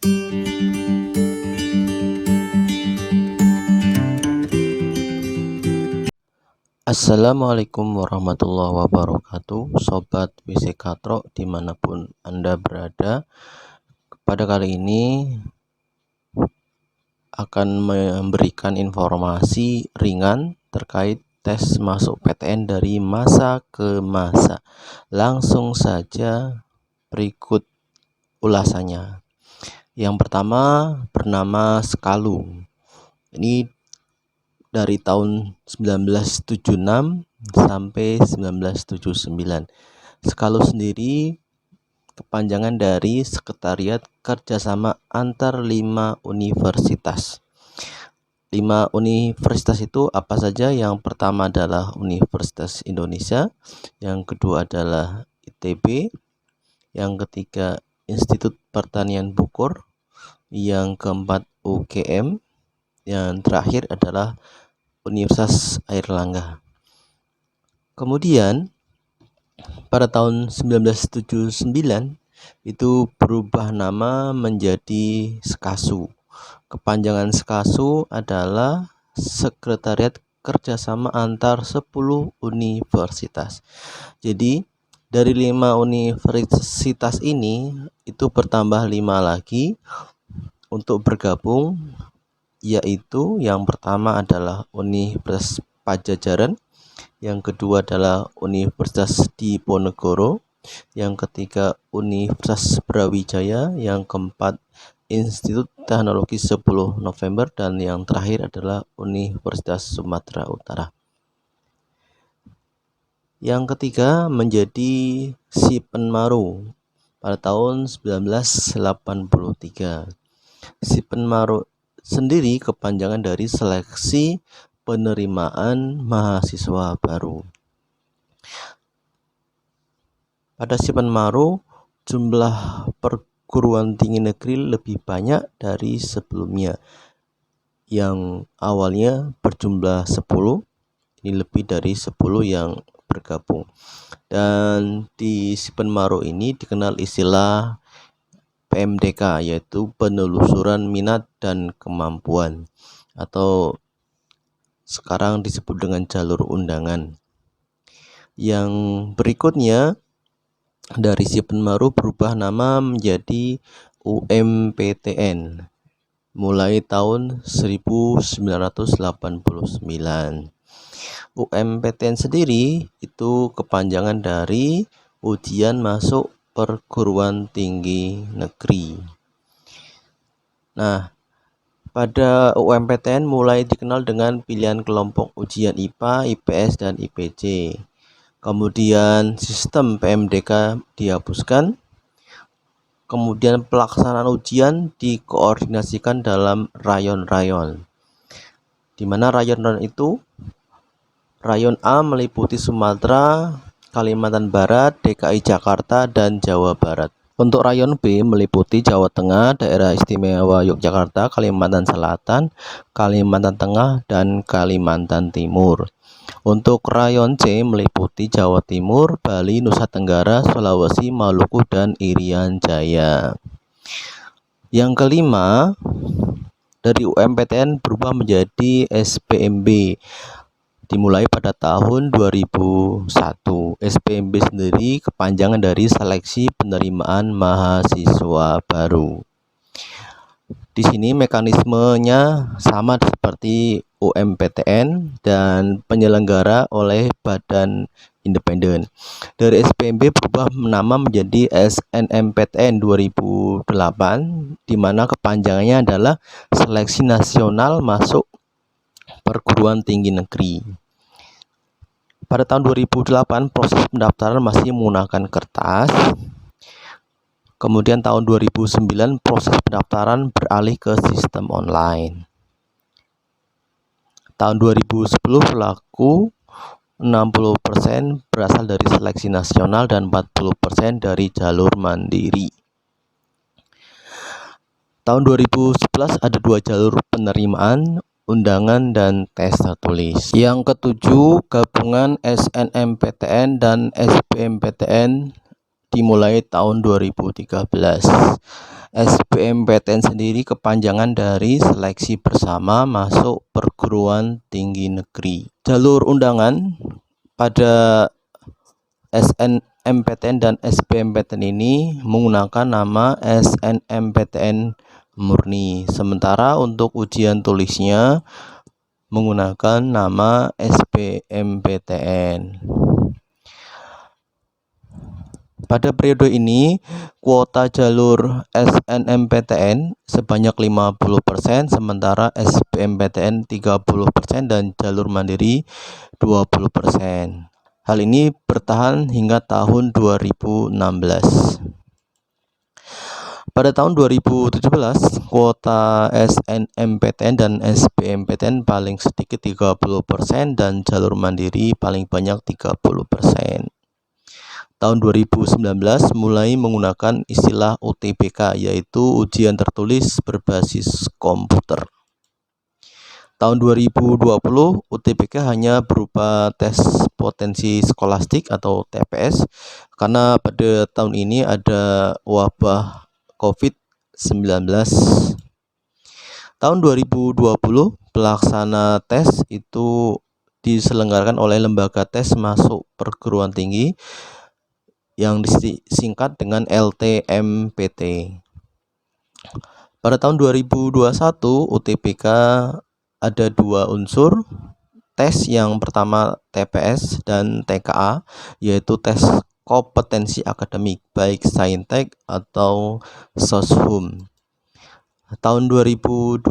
Assalamualaikum warahmatullahi wabarakatuh, Sobat WC Katro dimanapun Anda berada. Pada kali ini akan memberikan informasi ringan terkait tes masuk PTN dari masa ke masa. Langsung saja berikut ulasannya. Yang pertama bernama Skalu. Ini dari tahun 1976 sampai 1979. Skalu sendiri kepanjangan dari Sekretariat Kerjasama Antar 5 Universitas. 5 universitas itu apa saja? Yang pertama adalah Universitas Indonesia, yang kedua adalah ITB, yang ketiga Institut Pertanian Bogor, yang keempat UGM, yang terakhir adalah Universitas Airlangga. Kemudian pada tahun 1979 itu berubah nama menjadi Skasu. Kepanjangan Skasu adalah Sekretariat Kerjasama Antar 10 Universitas. Jadi dari 5 universitas ini itu bertambah 5 lagi untuk bergabung, yaitu yang pertama adalah Universitas Padjadjaran, yang kedua adalah Universitas Diponegoro, yang ketiga Universitas Brawijaya, yang keempat Institut Teknologi 10 November, dan yang terakhir adalah Universitas Sumatera Utara. Yang ketiga menjadi Sipenmaru pada tahun 1983. Sipenmaru sendiri kepanjangan dari Seleksi Penerimaan Mahasiswa Baru. Pada Sipenmaru jumlah perguruan tinggi negeri lebih banyak dari sebelumnya. Yang awalnya berjumlah 10, ini lebih dari 10 yang bergabung. Dan di Sipenmaru ini dikenal istilah PMDK, yaitu penelusuran minat dan kemampuan, atau sekarang disebut dengan jalur undangan. Yang berikutnya dari Sipenmaru berubah nama menjadi UMPTN mulai tahun 1989. UMPTN sendiri itu kepanjangan dari Ujian Masuk Perguruan Tinggi Negeri. Nah, pada UMPTN mulai dikenal dengan pilihan kelompok ujian IPA, IPS, dan IPC. Kemudian sistem PMDK dihapuskan. Kemudian pelaksanaan ujian dikoordinasikan dalam rayon-rayon. Di mana rayon-rayon itu, rayon A meliputi Sumatera, Kalimantan Barat, DKI Jakarta, dan Jawa Barat. Untuk rayon B meliputi Jawa Tengah, Daerah Istimewa Yogyakarta, Kalimantan Selatan, Kalimantan Tengah, dan Kalimantan Timur. Untuk rayon C meliputi Jawa Timur, Bali, Nusa Tenggara, Sulawesi, Maluku, dan Irian Jaya. Yang kelima, dari UMPTN berubah menjadi SPMB. Dimulai pada tahun 2001. SPMB sendiri kepanjangan dari Seleksi Penerimaan Mahasiswa Baru. Di sini mekanismenya sama seperti UMPTN dan penyelenggara oleh badan independen. Dari SPMB berubah nama menjadi SNMPTN 2008, di mana kepanjangannya adalah Seleksi Nasional Masuk Perguruan Tinggi Negeri. Pada tahun 2008 proses pendaftaran masih menggunakan kertas. Kemudian tahun 2009 proses pendaftaran beralih ke sistem online. Tahun 2010 berlaku 60% berasal dari seleksi nasional dan 40% dari jalur mandiri. Tahun 2011 ada 2 jalur penerimaan, undangan dan tes tertulis. Yang ketujuh, gabungan SNMPTN dan SBMPTN dimulai tahun 2013. SBMPTN sendiri kepanjangan dari Seleksi Bersama Masuk Perguruan Tinggi Negeri. Jalur undangan pada SNMPTN dan SBMPTN ini menggunakan nama SNMPTN murni, sementara untuk ujian tulisnya menggunakan nama SBMPTN. Pada periode ini, kuota jalur SNMPTN sebanyak 50%, sementara SBMPTN 30% dan jalur mandiri 20%. Hal ini bertahan hingga tahun 2016. Pada tahun 2017, kuota SNMPTN dan SBMPTN paling sedikit 30% dan jalur mandiri paling banyak 30%. Tahun 2019 mulai menggunakan istilah UTBK, yaitu ujian tertulis berbasis komputer. Tahun 2020 UTBK hanya berupa tes potensi skolastik atau TPS, karena pada tahun ini ada wabah COVID-19. Tahun 2020 pelaksana tes itu diselenggarakan oleh lembaga tes masuk perguruan tinggi yang disingkat dengan LTMPT. Pada tahun 2021 UTBK ada dua unsur tes, yang pertama TPS dan TKA, yaitu tes kompetensi akademik baik Saintek atau Soshum. Tahun 2022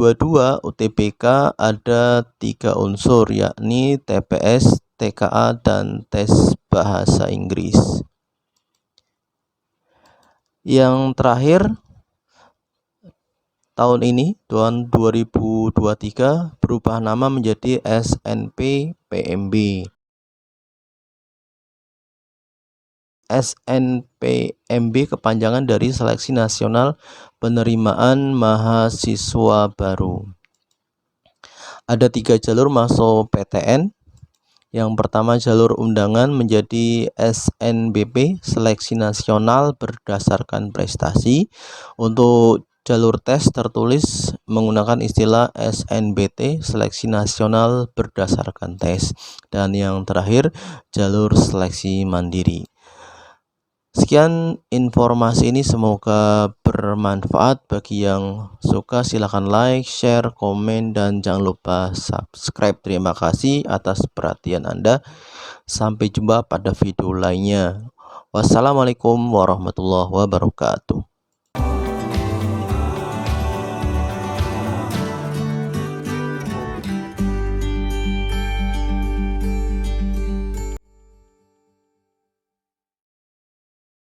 UTBK ada tiga unsur, yakni TPS, TKA, dan tes bahasa Inggris. Yang terakhir, tahun ini, tahun 2023, berubah nama menjadi SNP-PMB. SNPMB kepanjangan dari Seleksi Nasional Penerimaan Mahasiswa Baru. Ada 3 jalur masuk PTN. Yang pertama, jalur undangan menjadi SNBP, Seleksi Nasional Berdasarkan Prestasi. Untuk jalur tes tertulis menggunakan istilah SNBT, Seleksi Nasional Berdasarkan Tes. Dan yang terakhir, jalur seleksi mandiri. Sekian informasi ini, semoga bermanfaat. Bagi yang suka silahkan like, share, komen, dan jangan lupa subscribe. Terima kasih atas perhatian Anda. Sampai jumpa pada video lainnya. Wassalamualaikum warahmatullahi wabarakatuh.